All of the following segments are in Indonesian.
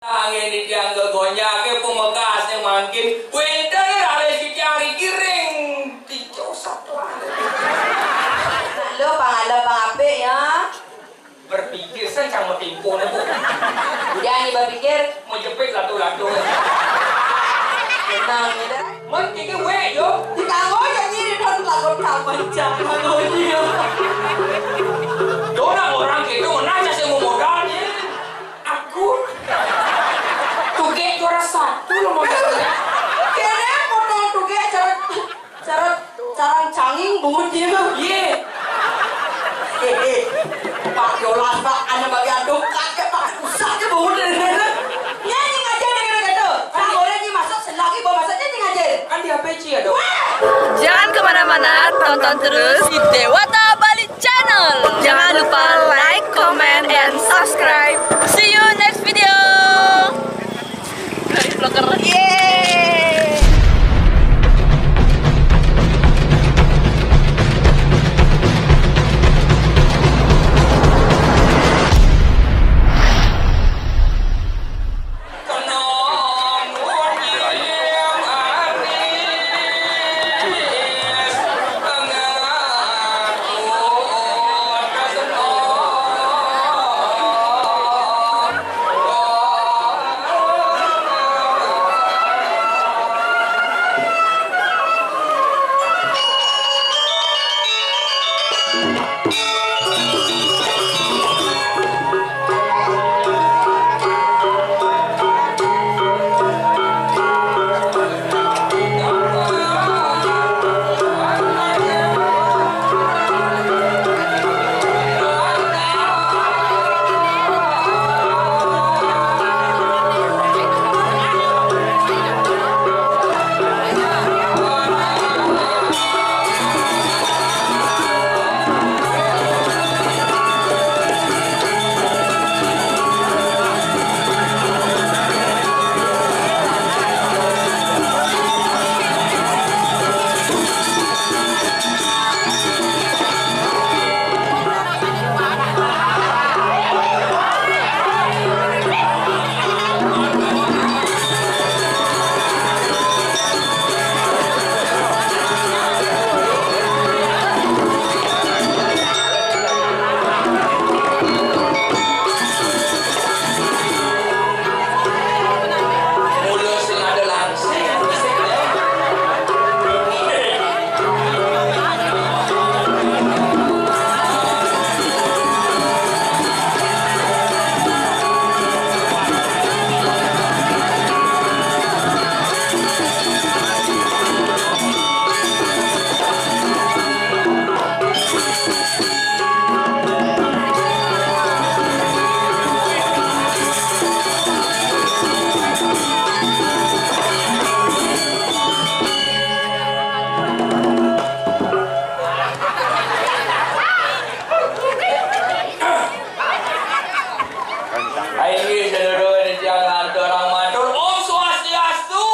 Angin di tiang gogonya ke pemekasnya makin winter ada si tiang giring dicosot lah. Lo pangala pangape ya? Berpikir saya cang mau timpo nih bu. Jangan berpikir Mau jepit latu-latu. tenang ya. Mau tiga we yo. Di kamu jadi don lakon kamu jangan ngoyo. Orang orang gitu nanya saya mau modalnya. Aku tuge juara satu lo modalnya. Kene modal tuge cara canging bungut dia. Iya. Pak Yolas Pak anda bagi aduk kakek Pak usahnya bungut dari sana. Nyanyi ngajar dengan gitu. Sang orang ini masuk selagi bawa masaknya nih ngajar. Kan dia PC ya dong. Jangan kemana-mana, tonton terus di Dewata Bali Channel. Jangan lupa like, comment, and subscribe. See you next video. Vlogger. Yeay. Ini seluruh jangan orang matur. Om Swastiastu.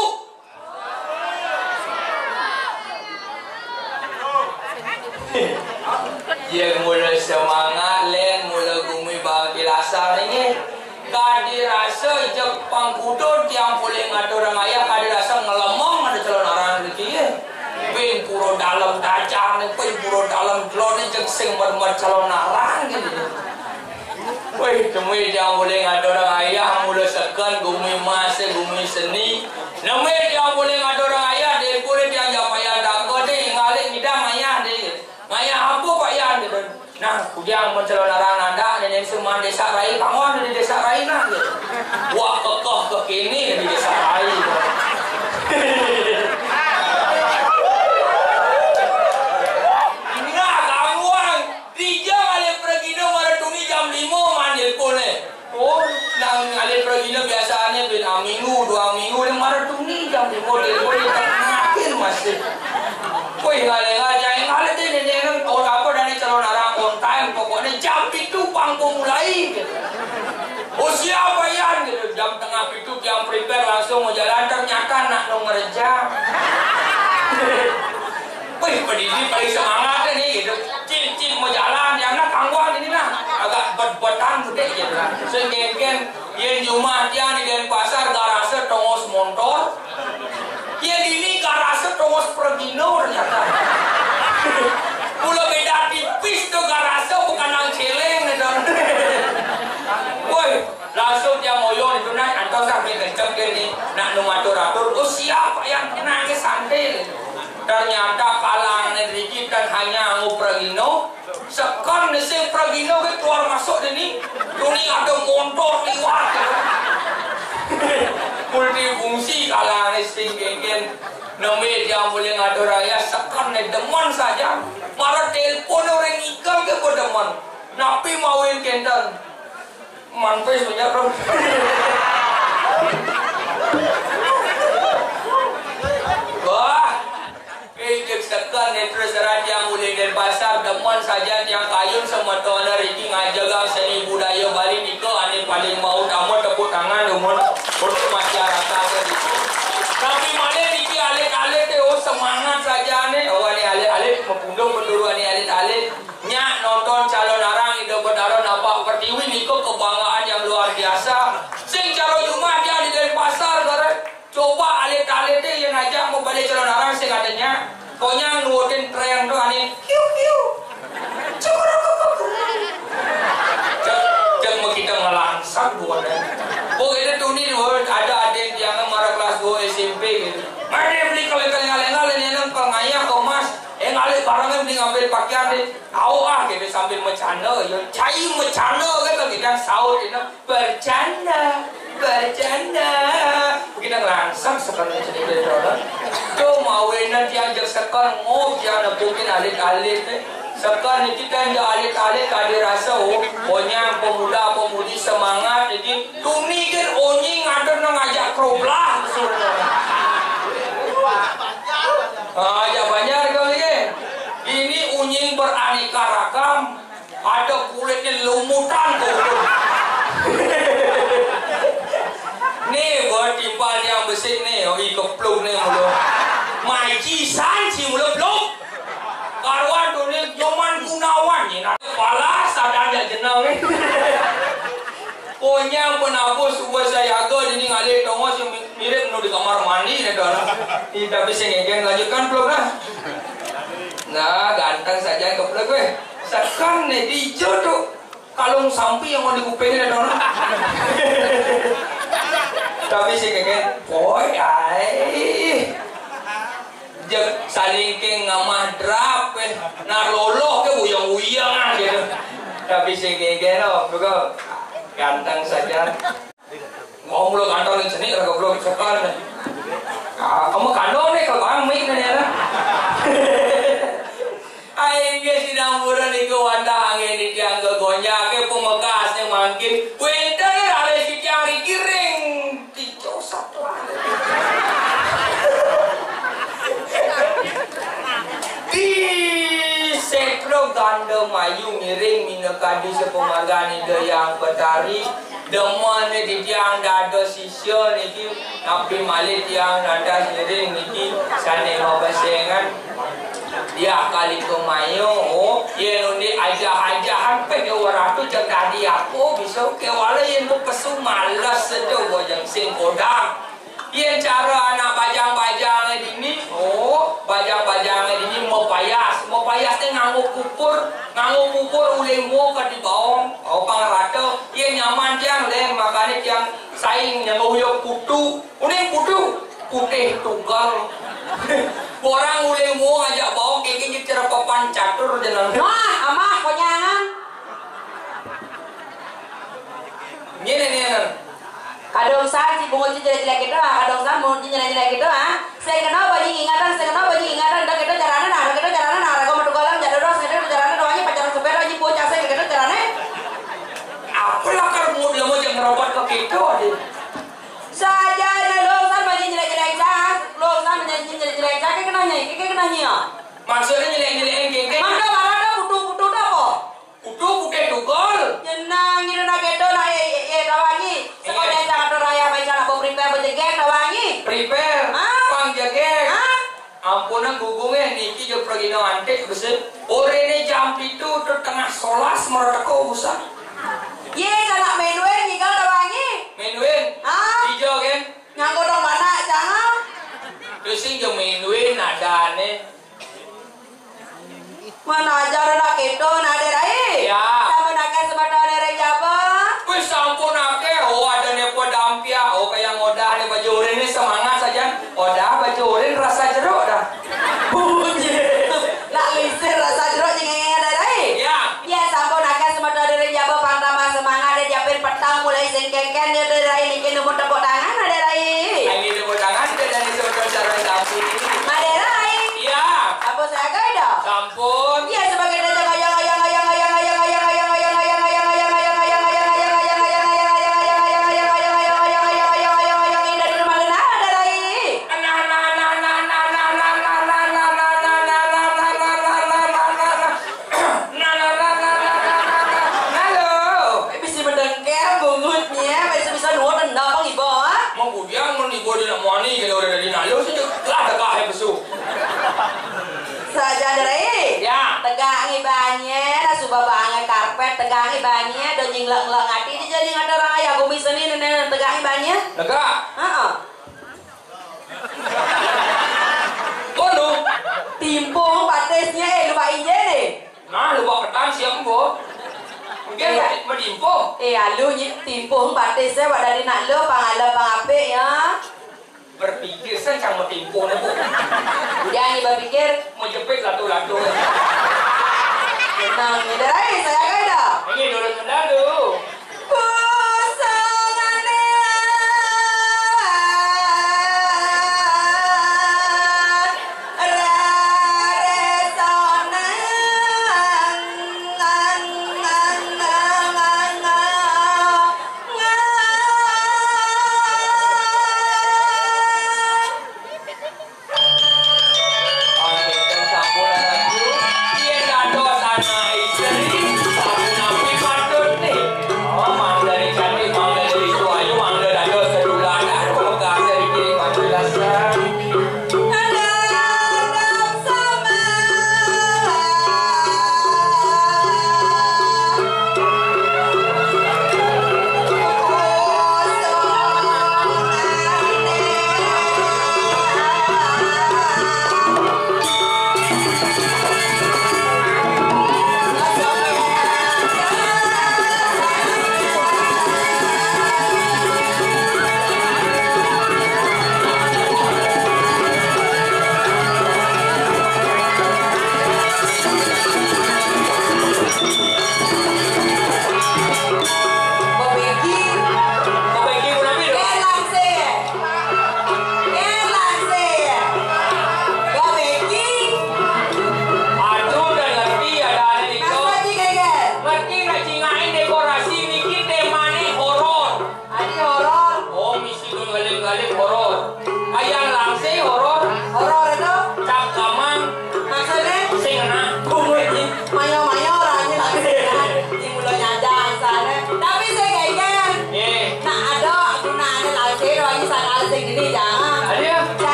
Yang mula semangat, len mula gumi bagi lasar ini. Kadi rasa Jepang kudo tiang boleh ngatur orang ayah. Kadi rasa ngelemong ada calon orang lagi ya. Pin puro dalam dacang, pin puro dalam telur ni jeng sing bermat calon orang gitu. Wih, temui jangan boleh ngatur orang ayah. Mula sekan gumi masa, gumi seni. Namanya jangan boleh ngatur orang ayah. Dia boleh dia jawab ayah dago deh. Ngalik ngidam ayah deh. Ayah apa pak ayah deh. Nah, kujang mencalon orang nada. Dan yang semua desa rai. Kamu ada di desa rai nak. Wah, kekeh kekini di desa rai. Biasanya bilang minggu, 2 minggu, dia marah tuh nih jam 5 dia boleh makin masih. Woi ngale ini orang apa dari calon orang on time pokoknya jam itu panggung mulai. Gitu. Oh siapa ya? Gitu. Jam tengah itu jam prepare langsung mau jalan ternyata nak dong ngerja. Wih pendidik paling semangat nih gitu. Cip mau jalan yang nak tangguhan ini lah agak bet-betan gede gitu kan. Sengken yen Jumat yang di Denpasar garase tongos motor. Yen ini garase tongos pergino ternyata. Mula beda tipis tuh garase bukan nang celeng gitu. Woi, langsung dia moyo itu naik antos sampai kenceng gini nak numatur-atur. Oh siapa yang nangis santai? Ternyata kalangan Riki dan hanya angu pergino. Sekarang nasi pergino ke keluar masuk ini. Ini ada motor liwat. Multifungsi kalangan listing genggen. Namanya dia boleh ngadu raya. Sekarang deman saja. Marah telepon orang ikal ke deman. Napi mauin kendan. Manpes punya bro. Wah, kejek sekan terus raja mulai dari pasar deman saja yang kayun sama tuan Riki ngajaga seni budaya Bali niko ane paling mau tamu tepuk tangan deman untuk masyarakat itu. Tapi mana Riki alik-alik oh semangat saja ane. Oh ane alik-alik mempundung penduru ane alik-alik. Nyak nonton calon arang itu berdarah nampak pertiwi niko kebanggaan yang luar biasa. Sing calon Jumat dia di Denpasar gara coba alit-alit deh yang ajak mau balik calon arang sing adanya. Pokoknya nurutin tren tuh ane. Hiu hiu. Jangan kita ngelangsang buat deh. Pokoknya tuh nih ada adik yang marah kelas 2 SMP gitu. Mana beli kaleng-kaleng ini nempel ngayah kemas. Ngalih barangnya beli ngambil pakaian deh. Awak gitu sambil bercanda. Ya cai bercanda kan kita sahur ini bercanda. Kita langsung sekarang sedikit orang. Tuh mauin nanti ajak sekarang ngopi yang mungkin alit-alit deh. Sekarang kita yang alit-alit ada rasa pokoknya pemuda-pemudi semangat. Jadi tuni kan onying ada nang ajak keroblah. Ajak banyak kali ya. Ini unying beraneka ragam. Ada kulitnya lumutan tuh. Nih buat timpal yang besar nih, kepluk nih mulu. Maiki sanci mulu pluk. Karuan tuh nih Joman Gunawan nih. Kepala sadar jenau nih. Pokoknya penabus buat saya agak ini ngalih tongos yang mirip di kamar mandi nih dong. Tidak bisa ngegen lanjutkan pluk lah. Nah ganteng saja kepluk gue. Sekarang nih dijo tuh kalung sampi yang mau dikupingin dong. Tapi sih ngegen, boy, jek saling ke ngamah drap, narloloh ke uyang-uyang gitu. Tapi sih ngegen loh, juga ganteng saja. Mau mulu ganteng yang seni, raga belum sekarang. Kamu kandung nih kalau kamu mik nih ya. Aing ge sidang buran iku wanda angin di tiang gogonja ke pemekasnya makin. Wenda ada si cari giring. Di sekro ganda mayu miring minakadi sepemargani yang betari deman di tiang dada sisyo niki napi mali tiang nada miring niki sane mabasengan dia kali ke mayu ye nundi aja-ajahan pe ke waratu cek tadi aku bisa ke wala ye nu pesu malas sedo bojang sing kodang. Yang cara anak bajang-bajang ini, bajang-bajang ini mau payasnya nganggo kupur ulemu ke di bawah, pangrata, yang nyaman tiang leh makanya tiang saing yang uyuk putu, putih tunggal, orang ulemu ngajak bawah kayak cara papan catur jalan. Wah, amah konyangan. Ini. Kadang saat si bunga jelek-jelek itu, kadang saat bunga jelek-jelek itu, saya kenal baju ingatan, dah kita caranya nara, kau madu galang, jadi dos, kita caranya doanya pacaran sepeda, aja bocah saya kita caranya. Apa lah kalau mau jangan robot ke kita, adik. Saja ada losan baju jelek-jelek sah, losan baju jelek-jelek sah, kayak kenanya. Maksudnya jelek-jelek geng. Mangga mana putu apa? Putu bukan tugol. Jenang ini nak itu nak dawangi. Sekolah yang jangan raya baca nak prepare bejegek dawangi. Prepare. Pang jegek. Ampunan gugungnya niki jo pragino antek besar. Ore ini jam itu tengah solas merotak kau usah. Ye kana menuen ngigal da wangi. Menuin. Ah. Hijau kan? Nganggo dong mana jangan. Terus sing jeung menuin adane. Mana ajar nak itu nade rai. Ya. Sama nak sebatang nere jaba. Wis sampun akeh ada nepo dampia kayak ngodah ne baju oren ini semangat saja. Odah baju oren rasa jeruk dah. Nak lisir rasa jeruk jeung nade rai. Ya. Ya sampun nak sebatang nere jaba pantama semangat dia diapin petang mulai sengkengken dia rai niki nomor tepuk tangan nade rai. Ini tepuk tangan dari saudara sampun ini. Nade rai. Ya. Apa saya gaida? Sampun. Iya sebagai daja ayang dari rumah lena ada rai. Bisa berdengker bungutnya, bisa nuat tendang bang ibu. Mau kudiang mun ibu di nak mani kalau udah di nalu sih lah tegak he besu. Saja rai. Ya. Tegangi banyak, dah subah banget karpet tegangi banyak, dan jingleng-leng hati dia jadi ada orang ayah bumi seni nenek tegangi banyak. Tegak. Heeh. Kono. Timpung patesnya lupa inje deh. Nah, lupa ketan siang bu. Mungkin berdimpo. Alu timpung patesnya wadah di nak lo pangala pangape ya. Berpikir sencang mau timpo nih bu. Udah nih berpikir. Mau jepit latu-latu. Tenang nih deh, saya gaida. Ini turun mendalu.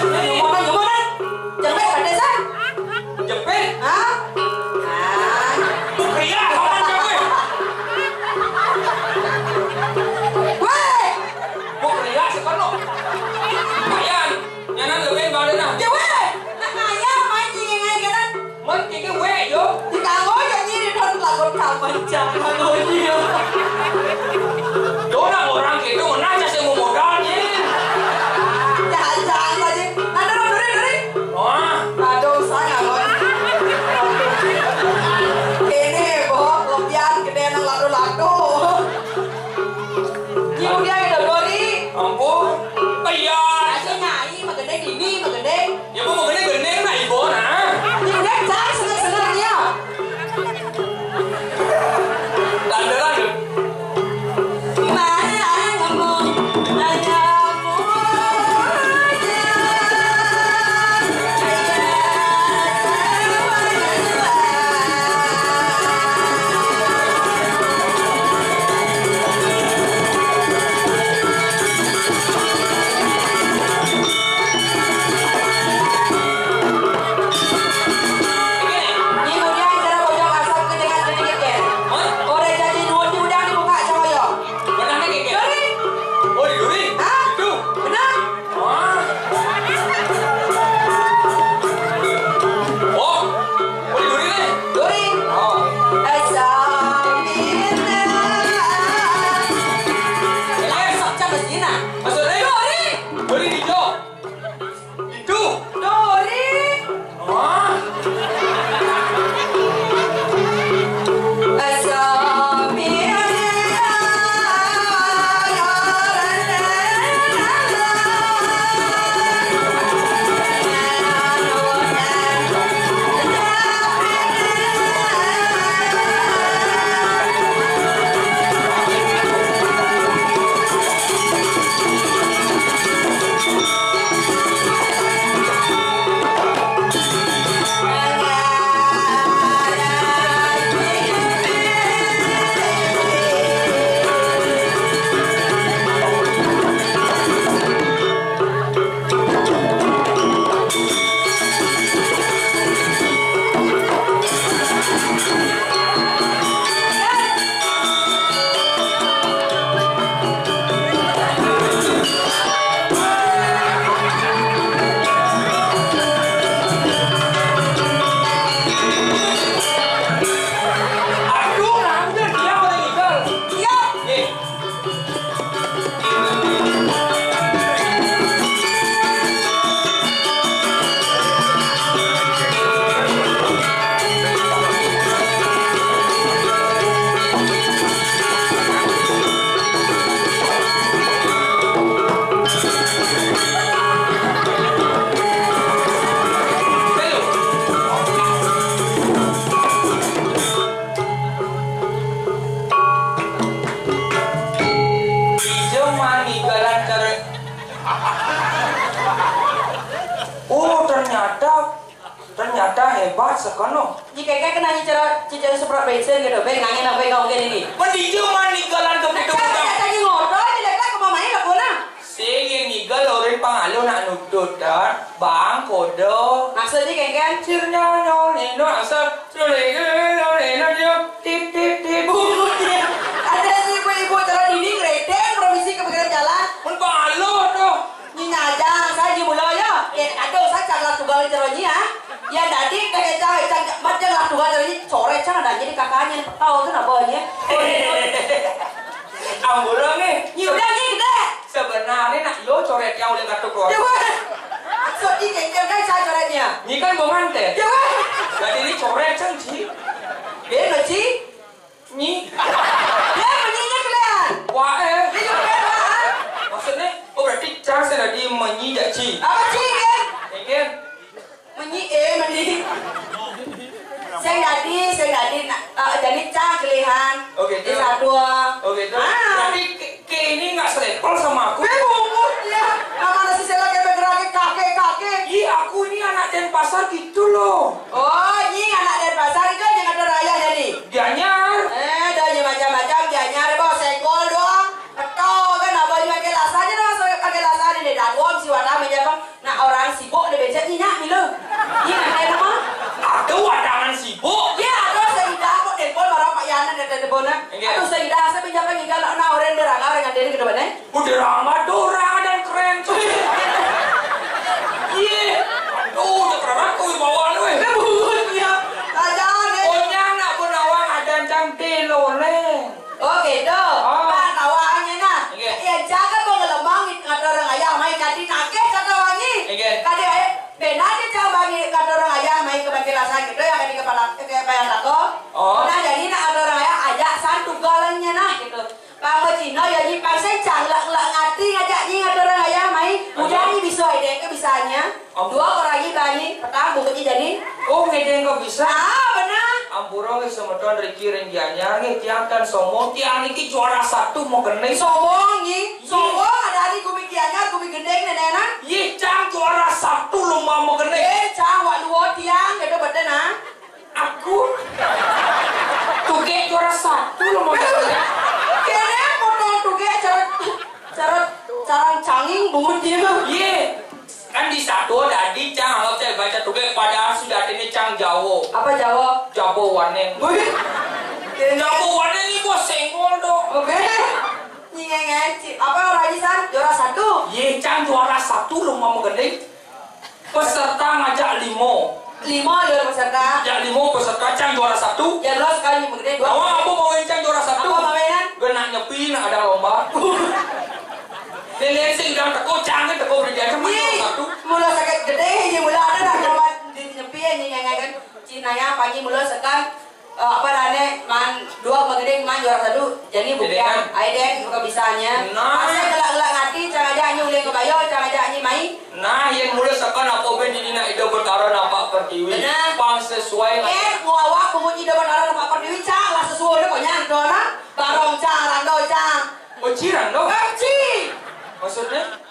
Gimana? Jepit pada san? Jepit. Hah? Pria kawan cewek. Weh, Mau pria sekono. Mayan, nyanan leuweung badanna. ya weh. Nah ayah main jingai kan? Mun kiki we yo. Di kanggo ya nyiri don lagon kapan jangan dia. Dona orang gitu nanya saya mau modalnya. Jangan aja. Nah duri. Wah, Aduh saya loh. Ini boh kopian gede nang lado-lado. Ibu dia itu dori. ampun. Iya. Asal nyai magede dini magede. Ya mau gede nah ibu nah. Ibu dia cai seneng-senengnya. Landaran. Mana kamu? Anakmu. Ibu dia cara bojong asap ke dengan sedikit ya. Ore jadi dua di udang dibuka coyo. Benarnya kayak gitu. Dori. Oh di duri. Hah? Itu. Benar? Wah. Oh. Oh di duri nih. Dori. Oh. Sok Cina. Maksudnya? Dori. Duri hijau. Itu. Dori. Wah. Aduh, hampir dia udah tinggal. Iya. Nih. Hijau mani galan cara. Oh ternyata hebat sekono. Jika kayak kena cara cicara semprot bensin gitu, beng angin apa yang kayak ini. Hijau mani galan ke pintu Kan gudang. tadi ngobrol di dekat ke mamanya nggak pernah. Sige nigal orang pangalo nak nutut dan bang kodo. Maksudnya kayak Cirnya nino asap nino tip tip tip. ada ibu-ibu cara dinding redeng provisi kepikiran jalan. Mun pangalo tuh. Ni najang saya di mulai ya. Aduh saya cakap tugal ceronya ya. Ya tadi kayak cakap macam lah tugal ceronya coret cang ada jadi kakaknya tahu tuh nabanya. Amburang nih. Ni udah ni gede. Sebenarnya nak yo coret yang oleh kartu keluar. Ya weh. So di kayak kan saya coretnya. Ni kan bongan teh. Ya weh. Jadi ini coret cang ci. Dia macam Ni. dia menyinya kalian. Wah Dia juga kalian. maksudnya oh berarti cang saya tadi menyidak ci. Apa sih kan? Kan? Menyi. Saya jadi jadi cang kelihan. Oke, Di sadua. Oke tuh. Ah. Berarti ke ini nggak selevel sama aku. Bebungut ya. Nama nasi sela kayak bergerak kakek. Iya aku ini anak Denpasar gitu loh. Oh, ini anak dari pasar itu yang ada raya jadi. Gianyar. Ada macam-macam dianyar bawa senggol doang. Kau kan abang pakai lasanya doang pakai lasanya deh. Dan om si warna menjawab, nah orang si Pang Cina ya nyi pang saya canglak ngati ngajak nyi ngatur orang ayah mai. Udah nyi bisa ide ke bisanya. Dua orang nyi tani, pertama bukti jadi. Oh ngedeng kok bisa? Ah benar. Ampura nggak semeton Ricky Renjanya nggak tiang kan sombong tiang niki juara 1 mau kena Sombong nyi, sombong ada di gumi kianya gumi gendeng nenek. Ye cang juara 1 lu mau kena. Cang wak luo tiang gitu betul nah. Aku tuge juara 1 lu mau kena. Kene potong tuge cara canging bungut dia. Ye kan di satu tadi cang kalau saya baca tuge padahal sudah ini cang Jawa. Apa Jawa? Jawa wanen. Jawa wanen ini bos senggol dong. Oke. Nyengeng apa orang Isan juara 1? Ye cang juara 1 lu mau kena. Peserta ngajak 5 juara peserta. ngajak 5 peserta cang juara 1. Ya lo sekali mengenai 2. Awang aku mau cang juara 1. Apa mainan? Genak nyepi nak ada lomba. Lele sing dang teko cangin teko berjaya sama juara 1. Mula sakit gede ini mula ada dah kalau di nyepi nyengeng kan. Cinanya pagi mula sekan apa rane man 2 mengenai man juara 1. Jadi bukan aiden bukan bisanya. Masih gelak-gelak ngati cara aja nyu uleng kebayo cara aja nyi mai. Nah, yang mulai sekan apa ben di dina ida berkara nampak pertiwi. Pang sesuai muawak bunyi ida berkara nampak pertiwi cang lah sesuai kok nyangdo nah. Barong cang rando cang. Oh ciran dong. Ci. Maksudnya?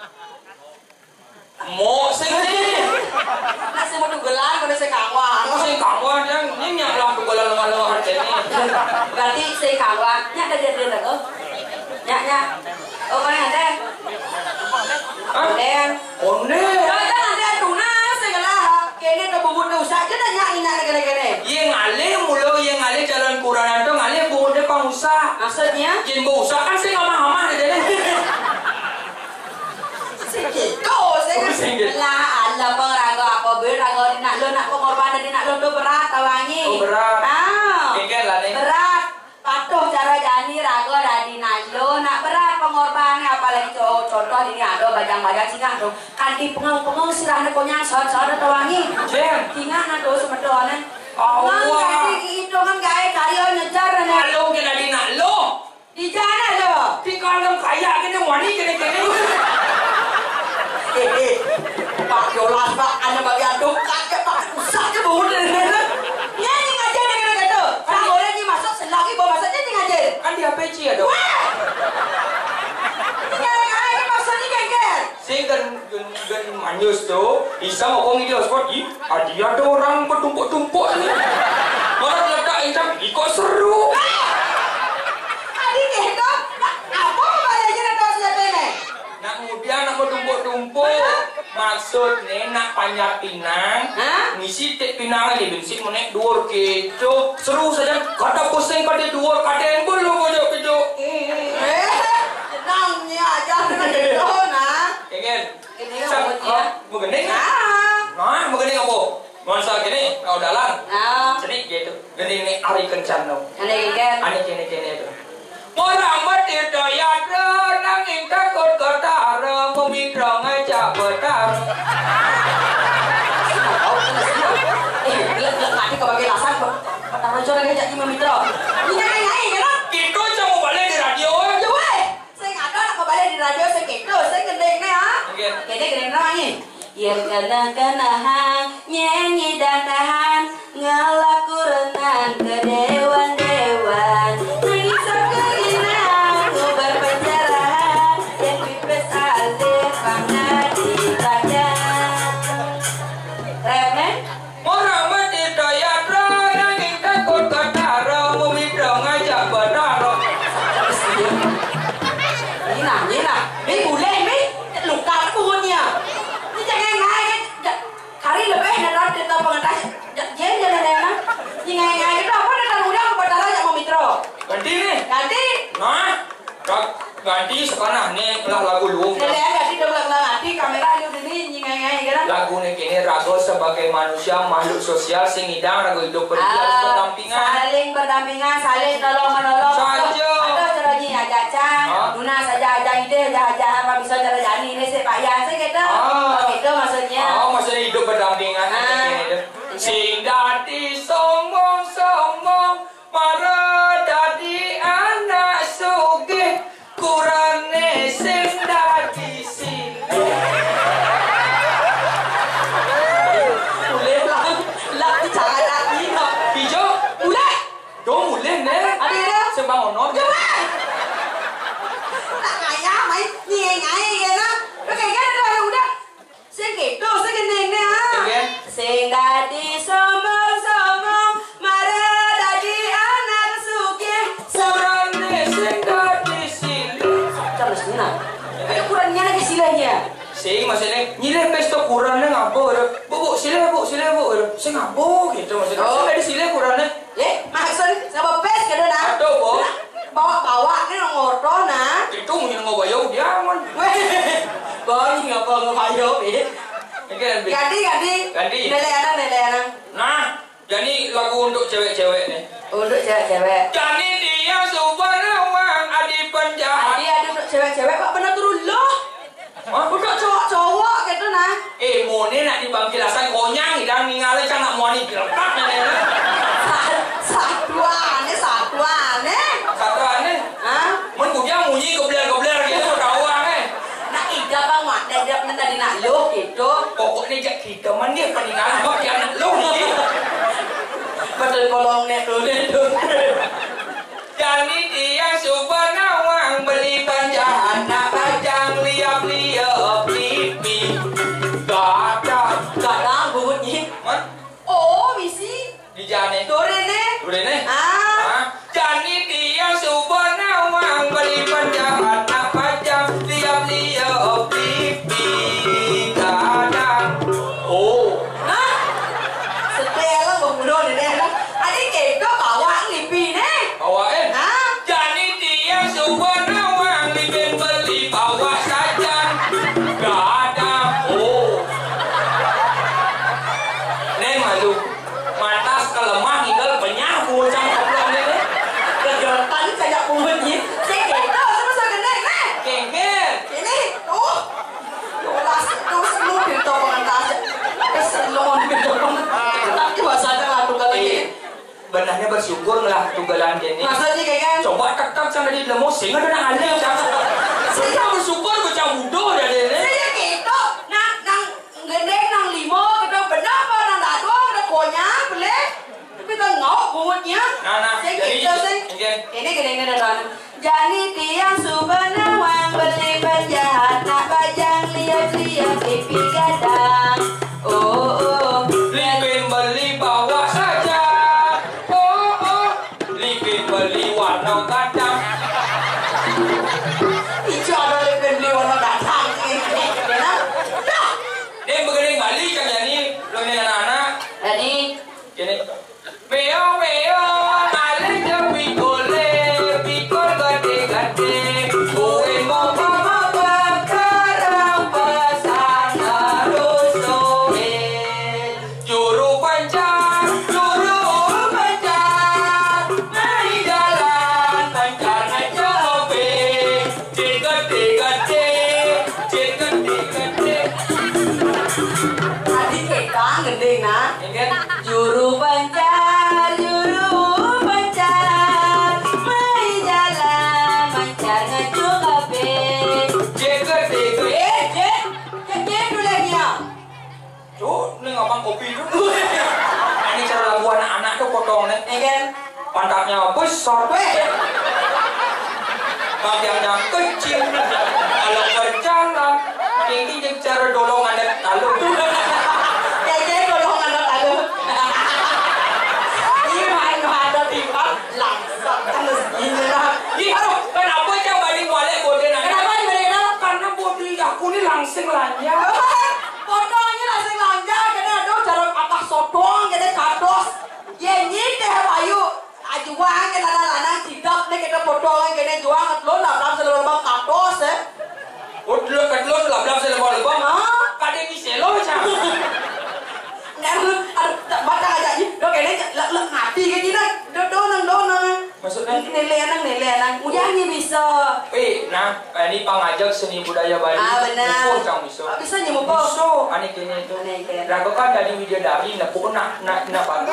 Mau sing Nak saya mau tugelan kalau saya kawang. Mau sing kawan yang ini nyala tugelan lengan harganya. Berarti saya kawang. Nyak ada dia tak? Nyak. Oh kan ada. Ada. Onde. Jangan ada tuna segala. Kene tu bubut tu usah je dah nyak ingat kene. Yang ngale jalan kurang itu ngale bubut dia pang usah. Maksudnya? Yang bu usah kan saya ngamah-ngamah aja deh. Lah Allah pengrago apa berago di nak lo nak pengorbanan di nak lo berat tawangi. Oh berat. Ah. Ingin lah nih. Berat. Patuh cara jani rago dari nak lo nak berat pengorbanan apalagi contoh ini ada bajang-bajang singa tuh kanti pengang sirahnya konyang sahar-sahar tawangi. Jen. Singa nak tuh semedonan. Awak. Kanti itu kan gaya karyo ngejar nih. Kalau kita di nak lo. Di mana lo? Di kalau kaya kena wani kena. Pak Yolas Pak, anda bagi aduk kakek Pak, usahnya bau dari mana? Ya ni ngajar dengan kata. Kalau orang ni masuk selagi bawa masuk dia ngajar. Kan di APC ya dong. Jangan ini maksudnya kengkel. Si gen manyus tuh, bisa ngomong dia sport. Adi ada orang bertumpuk-tumpuk ni. Orang letak incam, ikut seru. Adi kehto, apa balajan atau siapa ni? Nak kemudian nak bertumpuk-tumpuk. Maksudnya nak panjat pinang, ngisi tek pinang ni bensin menek duor keco seru saja kata pusing kata duor kata yang belum kejo. Tenangnya aja dengan itu nah. Kengen. Ini apa? Mengenai. Nah, mengenai apa? Masa gini kau dalang. Jadi gitu. Gini ni hari kencan dong. Ane kengen. Ane kene tu. Orang berdaya renang ingkar kot kotara memindrong aja betar. Gelap mati kau bagi lasan kok. Pertama coba ngajak ni memitra. Ini ngai kan? Kita cuma balik di radio. Ya weh. Saya ngada nak kau balik di radio saya gitu. Saya gendeng ni ha. Kene gendeng nama ni. Yang kena nyanyi dan tahan ngelaku renang ke dewan-dewan. Nangis keinginan ku berpenjarahan yang pipes alih pengadilan. Refren? Orang berdaya renang ingkar kot kotara memindrong aja betar. Ini nah. Ini boleh ni. Luka punya. Ni jangan ngai. Hari lebih nak kita pengatas. Jen jalan. Ni ngai itu apa nak udah kepada raja mau mitro. Ganti ni. Ganti. Nah, ganti sekarang ni lah lagu lu. Lele ganti dong ganti kamera lu ini ngai kan. Lagu ni kini rago sebagai manusia makhluk sosial sing idang rago hidup berdampingan. Saling berdampingan, saling tolong-menolong. Saja. Ada cara ni ajak cang. Guna saja ajak ide, ajak apa bisa cara jani ni saya payah saya kata. Itu maksudnya. Maksudnya hidup berdampingan. Sing dadi sombong marah dadi anak sugih nyileh pesta kurangnya ngapa? Bu, sile bu. Saya ngapa gitu maksudnya. Oh. Saya di sile kurangnya. Maksud sama pes gitu nah. Aduh, Bu. Bawa ini ngorto nah. Itu mungkin ngobayau dia aman. Bang ngapa ngobayo Ganti. Nilai anak. Nah, jadi lagu untuk cewek-cewek nih. Untuk cewek-cewek. Jadi dia subhanallah adi penjahat. Ada untuk cewek-cewek kok bener turun loh. Untuk cowok-cowok gitu nah. Mone nak dibangkilasan konyang dan ninggalin nak mau nih geletak nih. Satuannya. Hah? Mun kudia munyi gebler gitu tawang Nak ida bang mak dedap tadi nak lo gitu. Pokoknya jak kita man dia peninggalan bak yang nak lu nih. Betul kolongnya tuh. Jadi dia subhanallah beli penjahat nak pajang liap pipi. Kadang bunyi. Oh, misi. Di jane. Dorene. Jadi dia subhanallah beli penjahat nak pajang liap pipi. Oh. Hah? Setelah bangun ini adik kedo bawang lipi nih. Bawain. Hah? Jadi dia subhanallah libin beli bawa saja. Gak ada. Oh. Neng malu. Matas kelemah hingga penyapu cangkok ini. Kegertan kayak bunyi. Saya kedo sama saya nih. Kengker. Ini tuh. Yolas tuh selu pintu pengentas. Selon pintu pengentas. Tapi bahasanya lalu kali ini. Benarnya bersyukur lah tunggalan gini. Maksudnya kayak kan? Coba tetap sama di lemo sehingga ada ada yang saya bersyukur baca budo dari ini. Saya kedo. Nang gendeng nang limo kita benar apa nang dado ada konya boleh. Tapi tak ngau bungutnya. Nah, Saya jadi kedo sih. Ini gendeng ada. Jadi tiang subhanallah beli penjahat nak pajang lihat pipi gadang. Oh. Lipin beli bawa saja. Oh. Lipin beli warna kadang. Ijo ada beli warna datang. Dah. Dia begini balik kan jadi lo ini anak-anak. Jadi Gini. Meo, nalih jawi pikul gede. Kowe mau karang pasang harus soe. Juru pancar, mari jalan pancar ngecobe. Gede. adik kita gendeng nah. Ingat? Juru pancar, mari jalan pancar ngacung kafe. Gede. Cek dulu lagi ya. Cuk, ini ngapang kopi dulu. Ini cara lagu anak-anak tuh potongnya. Kan? Pantatnya besar. Bagiannya kecil. Kalau berjalan, ini cara dolongan dan talung. Cek golongan lalu. Ini main ada tiba langsung kan segini lah. Aduh, kenapa yang banding balik bodi nak? Kenapa diberi nak? Karena bodi aku ini langsing lanya. Potongnya langsung lanjut, jadi aduh cara atas sotong, jadi kados. Yenyi deh bayu. Ajuang kita lana tidak nih kita potong, kita juang telur lah, seluruh bang kados Udah kedulun lablam selebang-lebang. Kadang bisa lo macam. Baca aja ni, do kene lek mati ke tidak, donang. Maksudnya? Nilai anak, mudahnya bisa. Nah, ini pengajak seni budaya Bali. Benar. Mupun kang bisa. Bisa nyemupo. Bisa, aneh kini itu. Lakukan dari Widya Dari, nak pun nak batu.